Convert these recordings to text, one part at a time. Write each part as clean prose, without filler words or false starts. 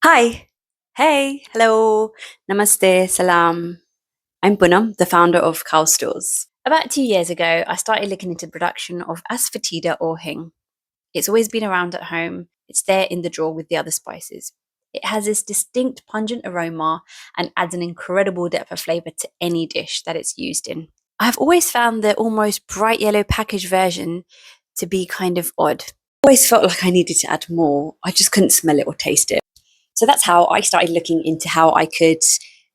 Hi. Hey. Hello. Namaste. Salam. I'm Poonam, the founder of Khao Stores. About 2 years ago, I started looking into the production of Asafoetida or Hing. It's always been around at home. It's there in the drawer with the other spices. It has this distinct pungent aroma and adds an incredible depth of flavor to any dish that it's used in. I've always found the almost bright yellow packaged version to be kind of odd. I always felt like I needed to add more. I just couldn't smell it or taste it. So that's how I started looking into how I could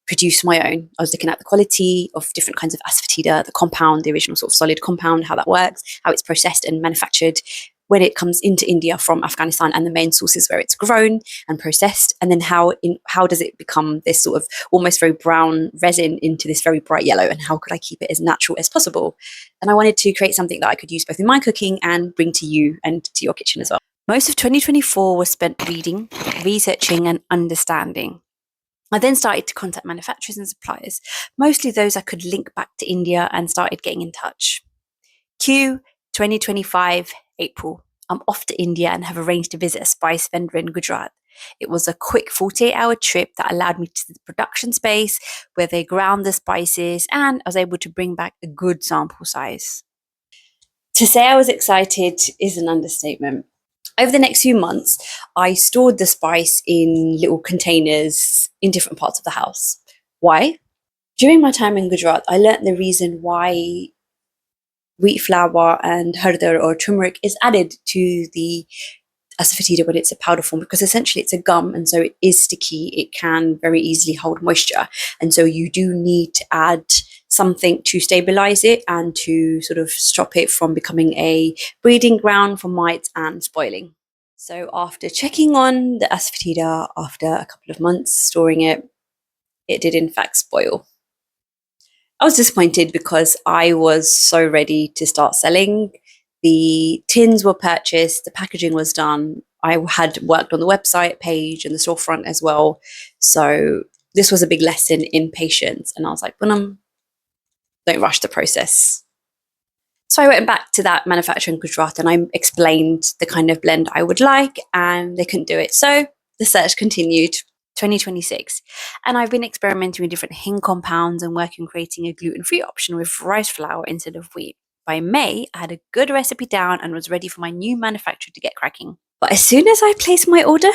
produce my own. I was looking at the quality of different kinds of asafoetida, the compound, the original sort of solid compound, how that works, how it's processed and manufactured when it comes into India from Afghanistan and the main sources where it's grown and processed, and then how does it become this sort of almost very brown resin into this very bright yellow, and how could I keep it as natural as possible? And I wanted to create something that I could use both in my cooking and bring to you and to your kitchen as well. Most of 2024 was spent reading, researching, and understanding. I then started to contact manufacturers and suppliers, mostly those I could link back to India, and started getting in touch. Q 2025 April. I'm off to India and have arranged to visit a spice vendor in Gujarat. It was a quick 48-hour trip that allowed me to the production space where they ground the spices, and I was able to bring back a good sample size. To say I was excited is an understatement. Over the next few months, I stored the spice in little containers in different parts of the house. Why? During my time in Gujarat, I learnt the reason why wheat flour and harder or turmeric is added to the asafoetida when it's a powder form, because essentially it's a gum, and so it is sticky. It can very easily hold moisture, and so you do need to add something to stabilize it and to sort of stop it from becoming a breeding ground for mites and spoiling. So after checking on the asafoetida after a couple of months storing it, it did in fact spoil. I was disappointed because I was so ready to start selling. The tins were purchased, the packaging was done. I had worked on the website page and the storefront as well. So this was a big lesson in patience. And I was like, Bunam, don't rush the process. So I went back to that manufacturer in Gujarat and I explained the kind of blend I would like, and they couldn't do it. So the search continued. 2026, and I've been experimenting with different Hing compounds and working on creating a gluten-free option with rice flour instead of wheat. By May, I had a good recipe down and was ready for my new manufacturer to get cracking. But as soon as I placed my order,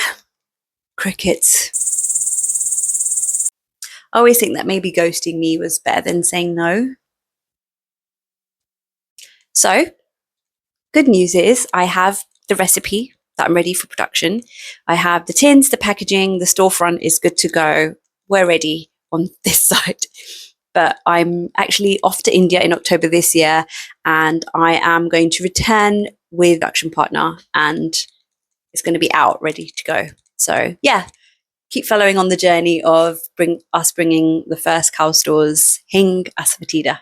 crickets. I always think that maybe ghosting me was better than saying no. So, good news is I have the recipe that I'm ready for production. I have the tins, the packaging, the storefront is good to go. We're ready on this side. But I'm actually off to India in October this year, and I am going to return with a production partner, and it's going to be out ready to go. So yeah, keep following on the journey of bringing the first Khao Stores Hing Asafoetida.